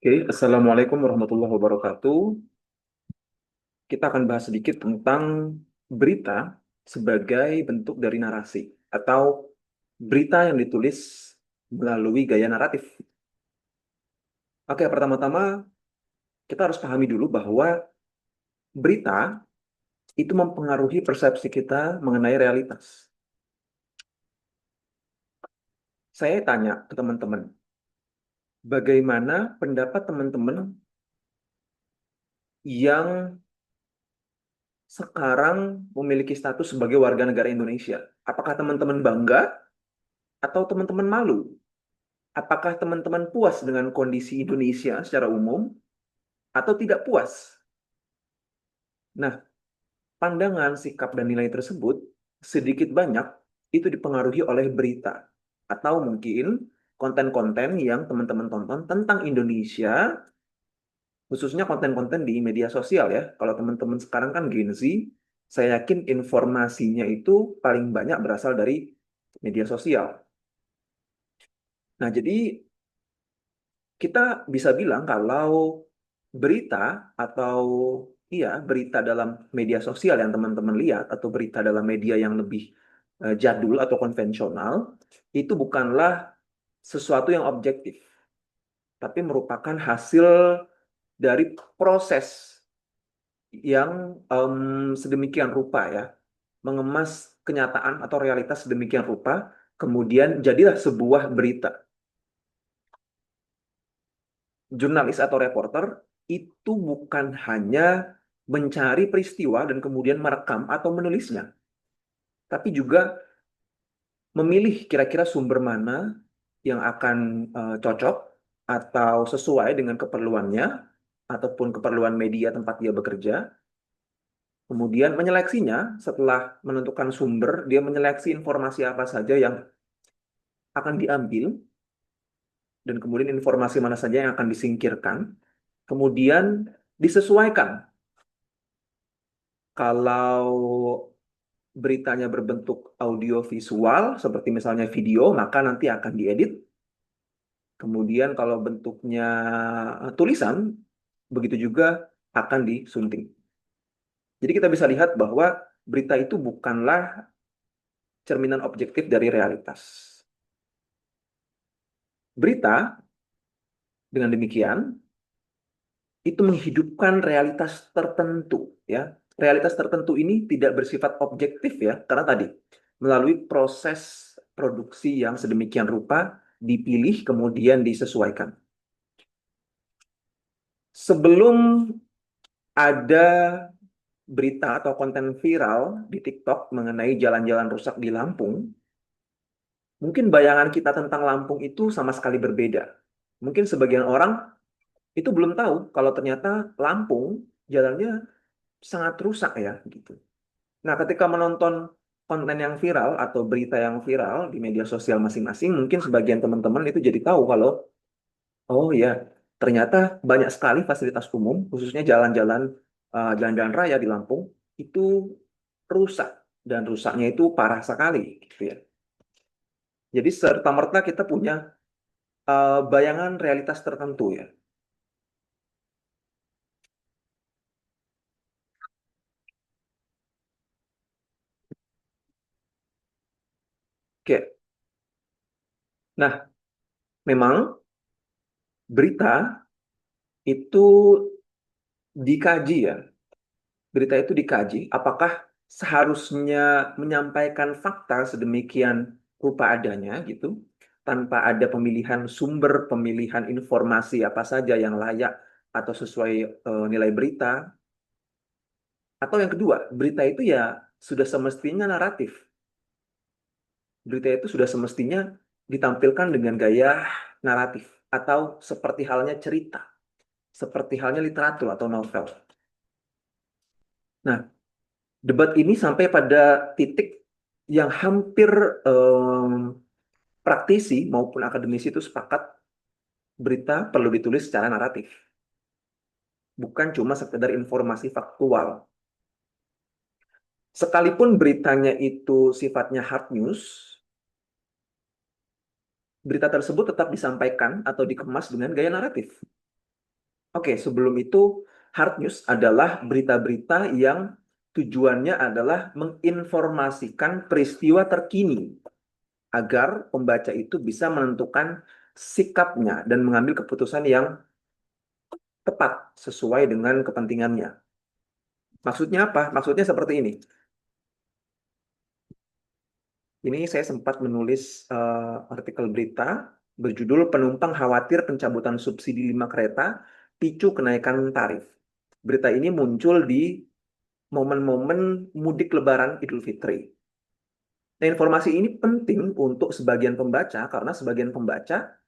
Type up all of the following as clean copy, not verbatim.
Oke, Assalamualaikum warahmatullahi wabarakatuh. Kita akan bahas sedikit tentang berita sebagai bentuk dari narasi atau berita yang ditulis melalui gaya naratif. Oke, pertama-tama kita harus pahami dulu bahwa berita itu mempengaruhi persepsi kita mengenai realitas. Saya tanya ke teman-teman, bagaimana pendapat teman-teman yang sekarang memiliki status sebagai warga negara Indonesia? Apakah teman-teman bangga atau teman-teman malu? Apakah teman-teman puas dengan kondisi Indonesia secara umum atau tidak puas? Nah, pandangan, sikap, dan nilai tersebut sedikit banyak itu dipengaruhi oleh berita atau mungkin konten-konten yang teman-teman tonton tentang Indonesia, khususnya konten-konten di media sosial ya. Kalau teman-teman sekarang kan Gen Z, saya yakin informasinya itu paling banyak berasal dari media sosial. Nah, jadi kita bisa bilang kalau berita atau iya berita dalam media sosial yang teman-teman lihat atau berita dalam media yang lebih jadul atau konvensional itu bukanlah sesuatu yang objektif, tapi merupakan hasil dari proses yang sedemikian rupa ya, mengemas kenyataan atau realitas sedemikian rupa, kemudian jadilah sebuah berita. Jurnalis atau reporter itu bukan hanya mencari peristiwa dan kemudian merekam atau menulisnya, tapi juga memilih kira-kira sumber mana yang akan cocok atau sesuai dengan keperluannya ataupun keperluan media tempat dia bekerja. Kemudian menyeleksinya setelah menentukan sumber, dia menyeleksi informasi apa saja yang akan diambil dan kemudian informasi mana saja yang akan disingkirkan. Kemudian disesuaikan. Kalau beritanya berbentuk audio visual, seperti misalnya video, maka nanti akan diedit. Kemudian kalau bentuknya tulisan, begitu juga akan disunting. Jadi kita bisa lihat bahwa berita itu bukanlah cerminan objektif dari realitas. Berita, dengan demikian, itu menghidupkan realitas tertentu. Ya, realitas tertentu ini tidak bersifat objektif ya, karena tadi melalui proses produksi yang sedemikian rupa dipilih kemudian disesuaikan. Sebelum ada berita atau konten viral di TikTok mengenai jalan-jalan rusak di Lampung, mungkin bayangan kita tentang Lampung itu sama sekali berbeda. Mungkin sebagian orang itu belum tahu kalau ternyata Lampung jalannya sangat rusak ya gitu. Nah, ketika menonton konten yang viral atau berita yang viral di media sosial masing-masing, mungkin sebagian teman-teman itu jadi tahu kalau oh ya, ternyata banyak sekali fasilitas umum, khususnya jalan-jalan raya di Lampung itu rusak dan rusaknya itu parah sekali, gitu ya. Jadi serta-merta kita punya bayangan realitas tertentu ya. Oke, nah memang berita itu dikaji ya. Berita itu dikaji, apakah seharusnya menyampaikan fakta sedemikian rupa adanya gitu, tanpa ada pemilihan sumber, pemilihan informasi apa saja yang layak atau sesuai nilai berita. Atau yang kedua, berita itu ya sudah semestinya naratif. Berita itu sudah semestinya ditampilkan dengan gaya naratif atau seperti halnya cerita, seperti halnya literatur atau novel. Nah, debat ini sampai pada titik yang hampir em, praktisi maupun akademisi itu sepakat berita perlu ditulis secara naratif, bukan cuma sekedar informasi faktual. Sekalipun beritanya itu sifatnya hard news, berita tersebut tetap disampaikan atau dikemas dengan gaya naratif. Oke, sebelum itu hard news adalah berita-berita yang tujuannya adalah menginformasikan peristiwa terkini agar pembaca itu bisa menentukan sikapnya dan mengambil keputusan yang tepat sesuai dengan kepentingannya. Maksudnya apa? Maksudnya seperti ini. Ini saya sempat menulis artikel berita berjudul Penumpang Khawatir Pencabutan Subsidi 5 Kereta Picu Kenaikan Tarif. Berita ini muncul di momen-momen mudik Lebaran Idul Fitri. Nah, informasi ini penting untuk sebagian pembaca karena sebagian pembaca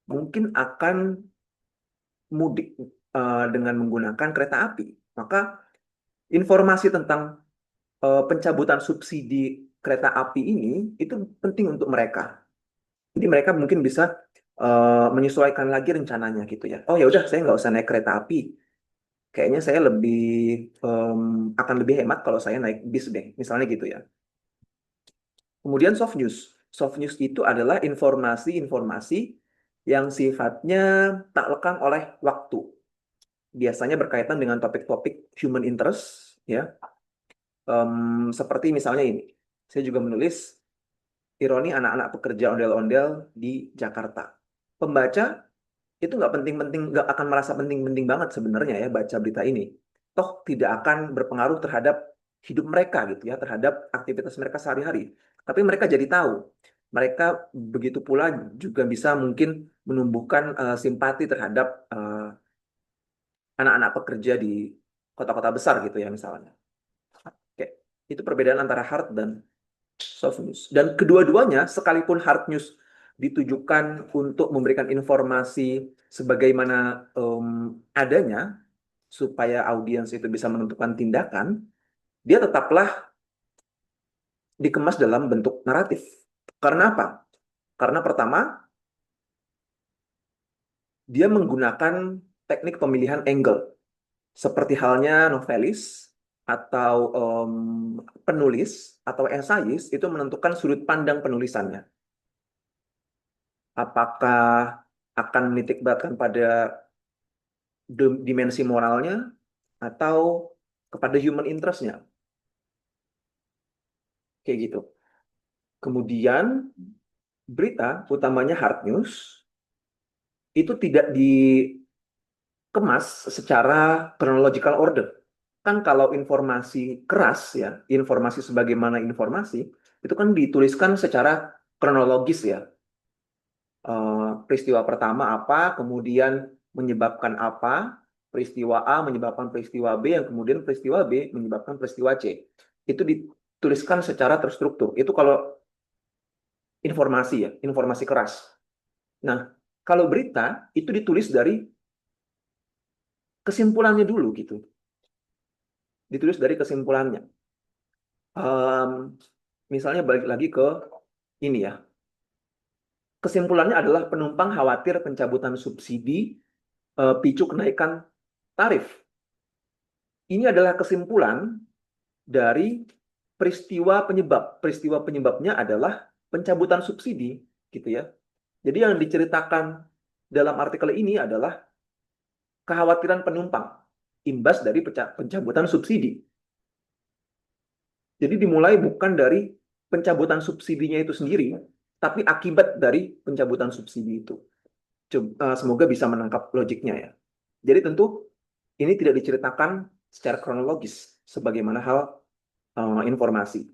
mungkin akan mudik dengan menggunakan kereta api. Maka informasi tentang pencabutan subsidi kereta api ini itu penting untuk mereka. Jadi mereka mungkin bisa menyesuaikan lagi rencananya gitu ya. Oh ya udah, saya nggak usah naik kereta api. Kayaknya saya em, akan lebih hemat kalau saya naik bis deh, misalnya gitu ya. Kemudian soft news. Soft news itu adalah informasi-informasi yang sifatnya tak lekang oleh waktu. Biasanya berkaitan dengan topik-topik human interest, ya. Seperti misalnya ini. Saya juga menulis ironi anak-anak pekerja ondel-ondel di Jakarta. Pembaca itu nggak penting-penting, nggak akan merasa penting-penting banget sebenarnya ya baca berita ini. Toh tidak akan berpengaruh terhadap hidup mereka gitu ya, terhadap aktivitas mereka sehari-hari. Tapi mereka jadi tahu. Mereka begitu pula juga bisa mungkin menumbuhkan simpati terhadap anak-anak pekerja di kota-kota besar gitu ya misalnya. Oke, itu perbedaan antara hard dan soft news. Dan kedua-duanya, sekalipun hard news ditujukan untuk memberikan informasi sebagaimana adanya, supaya audiens itu bisa menentukan tindakan, dia tetaplah dikemas dalam bentuk naratif. Karena apa? Karena pertama, dia menggunakan teknik pemilihan angle. Seperti halnya novelis atau penulis atau esaiis itu menentukan sudut pandang penulisannya. Apakah akan menitik beratkan pada dimensi moralnya atau kepada human interest-nya, kayak gitu. Kemudian berita, utamanya hard news, itu tidak dikemas secara chronological order. Kan kalau informasi keras ya, informasi sebagaimana informasi, itu kan dituliskan secara kronologis ya. Peristiwa pertama apa, kemudian menyebabkan apa, peristiwa A menyebabkan peristiwa B, yang kemudian peristiwa B menyebabkan peristiwa C. Itu dituliskan secara terstruktur. Itu kalau informasi ya, informasi keras. Nah, kalau berita itu ditulis dari kesimpulannya dulu gitu. Ditulis dari kesimpulannya. Em, Misalnya balik lagi ke ini ya. Kesimpulannya adalah penumpang khawatir pencabutan subsidi picu kenaikan tarif. Ini adalah kesimpulan dari peristiwa penyebab. Peristiwa penyebabnya adalah pencabutan subsidi, gitu ya. Jadi yang diceritakan dalam artikel ini adalah kekhawatiran penumpang imbas dari pencabutan subsidi. Jadi dimulai bukan dari pencabutan subsidinya itu sendiri, tapi akibat dari pencabutan subsidi itu. Semoga bisa menangkap logiknya ya. Jadi tentu ini tidak diceritakan secara kronologis sebagaimana hal informasi.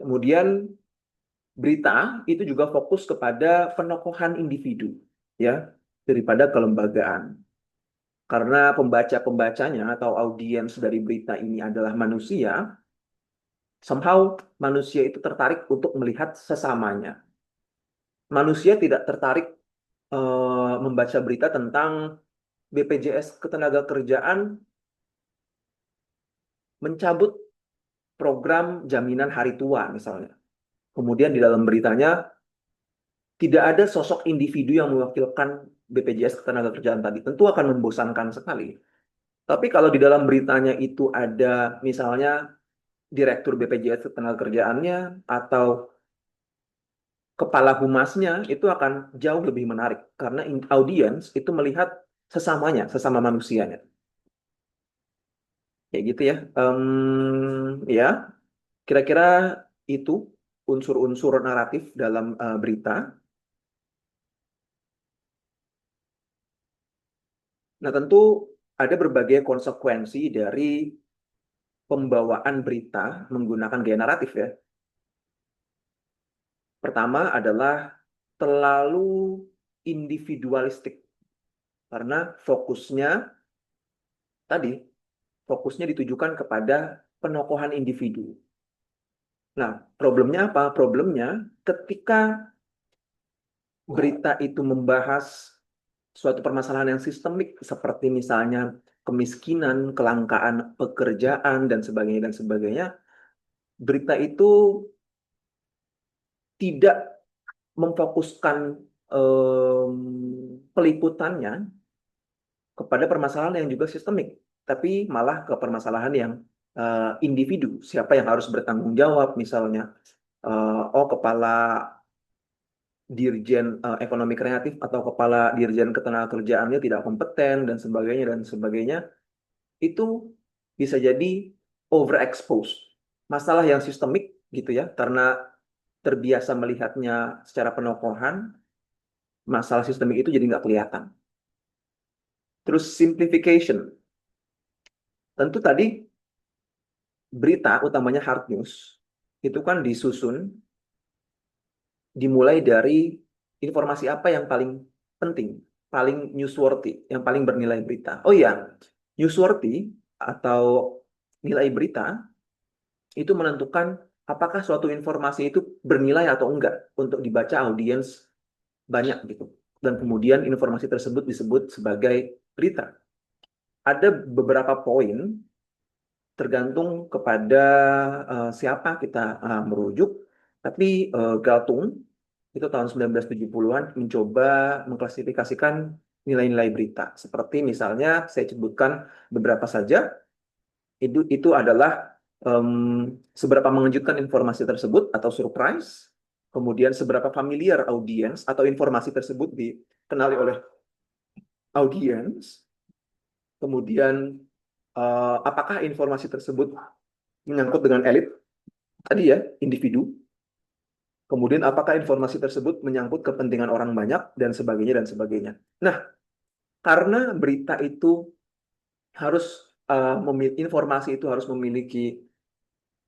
Kemudian berita itu juga fokus kepada penokohan individu ya daripada kelembagaan. Karena pembaca-pembacanya atau audiens dari berita ini adalah manusia, somehow manusia itu tertarik untuk melihat sesamanya. Manusia tidak tertarik membaca berita tentang BPJS Ketenagakerjaan mencabut program jaminan hari tua misalnya. Kemudian di dalam beritanya tidak ada sosok individu yang mewakilkan BPJS Ketenagakerjaan tadi. Tentu akan membosankan sekali. Tapi kalau di dalam beritanya itu ada misalnya Direktur BPJS Ketenagakerjaannya atau Kepala Humasnya, itu akan jauh lebih menarik. Karena audiens itu melihat sesamanya, sesama manusianya. Kayak gitu ya. Ya, kira-kira itu unsur-unsur naratif dalam berita. Nah, tentu ada berbagai konsekuensi dari pembawaan berita menggunakan gaya naratif ya. Pertama adalah terlalu individualistik karena tadi fokusnya ditujukan kepada penokohan individu. Nah, problemnya apa? Problemnya ketika berita itu membahas suatu permasalahan yang sistemik seperti misalnya kemiskinan, kelangkaan pekerjaan dan sebagainya, berita itu tidak memfokuskan peliputannya kepada permasalahan yang juga sistemik, tapi malah ke permasalahan yang individu, siapa yang harus bertanggung jawab misalnya, oh kepala dirjen ekonomi kreatif atau kepala dirjen ketenagakerjaannya tidak kompeten dan sebagainya, itu bisa jadi overexposed masalah yang sistemik gitu ya, karena terbiasa melihatnya secara penokohan, masalah sistemik itu jadi nggak kelihatan. Terus simplification, tentu tadi berita utamanya hard news itu kan disusun dimulai dari informasi apa yang paling penting, paling newsworthy, yang paling bernilai berita. Oh iya, newsworthy atau nilai berita itu menentukan apakah suatu informasi itu bernilai atau enggak untuk dibaca audiens banyak gitu. Dan kemudian informasi tersebut disebut sebagai berita. Ada beberapa poin tergantung kepada siapa kita merujuk, tapi Galtung itu tahun 1970-an mencoba mengklasifikasikan nilai-nilai berita. Seperti misalnya saya sebutkan beberapa saja, itu adalah seberapa mengejutkan informasi tersebut atau surprise, kemudian seberapa familiar audiens atau informasi tersebut dikenali oleh audiens, kemudian apakah informasi tersebut menyangkut dengan elit, tadi ya, individu, kemudian apakah informasi tersebut menyangkut kepentingan orang banyak, dan sebagainya, dan sebagainya. Nah, karena berita itu harus, informasi itu harus memiliki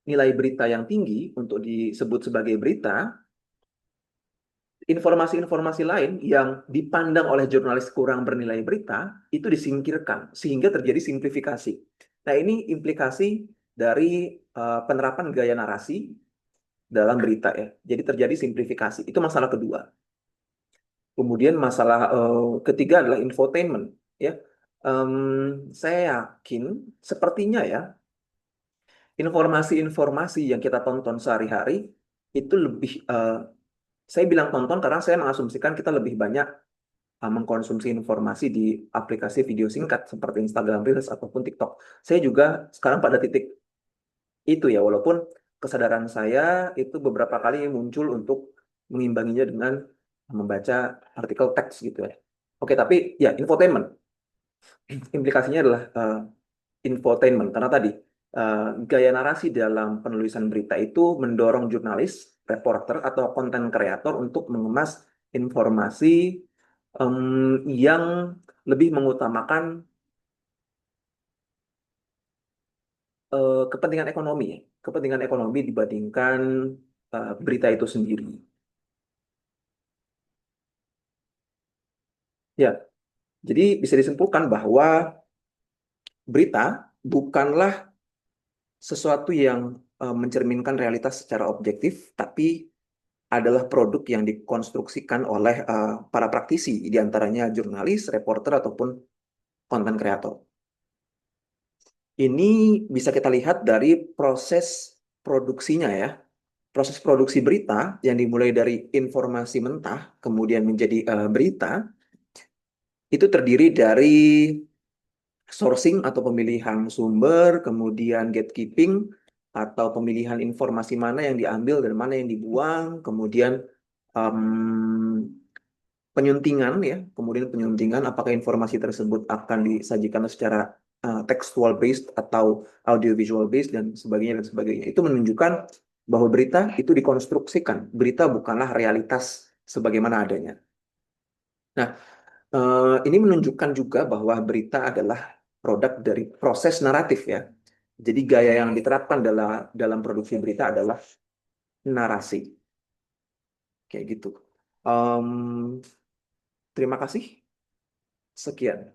nilai berita yang tinggi untuk disebut sebagai berita, informasi-informasi lain yang dipandang oleh jurnalis kurang bernilai berita, itu disingkirkan, sehingga terjadi simplifikasi. Nah, ini implikasi dari penerapan gaya narasi dalam berita ya. Jadi terjadi simplifikasi. Itu masalah kedua. Kemudian masalah ketiga adalah infotainment ya. Saya yakin sepertinya ya informasi-informasi yang kita tonton sehari-hari itu lebih saya bilang tonton karena saya mengasumsikan kita lebih banyak mengkonsumsi informasi di aplikasi video singkat seperti Instagram Reels ataupun TikTok. Saya juga sekarang pada titik itu ya, walaupun kesadaran saya itu beberapa kali muncul untuk mengimbanginya dengan membaca artikel teks gitu ya. Oke, tapi ya infotainment. Implikasinya adalah infotainment karena tadi gaya narasi dalam penulisan berita itu mendorong jurnalis, reporter atau konten kreator untuk mengemas informasi yang lebih mengutamakan kepentingan ekonomi, kepentingan ekonomi dibandingkan berita itu sendiri. Ya, jadi bisa disimpulkan bahwa berita bukanlah sesuatu yang mencerminkan realitas secara objektif, tapi adalah produk yang dikonstruksikan oleh para praktisi, di antaranya jurnalis, reporter, ataupun konten kreator. Ini bisa kita lihat dari proses produksinya ya. Proses produksi berita yang dimulai dari informasi mentah, kemudian menjadi berita, itu terdiri dari sourcing atau pemilihan sumber, kemudian gatekeeping atau pemilihan informasi mana yang diambil dan mana yang dibuang, kemudian penyuntingan ya, kemudian penyuntingan apakah informasi tersebut akan disajikan secara textual based atau audiovisual based dan sebagainya dan sebagainya. Itu menunjukkan bahwa berita itu dikonstruksikan. Berita bukanlah realitas sebagaimana adanya. Nah, ini menunjukkan juga bahwa berita adalah produk dari proses naratif ya. Jadi gaya yang diterapkan dalam produksi berita adalah narasi. Kayak gitu. Em, Terima kasih. Sekian.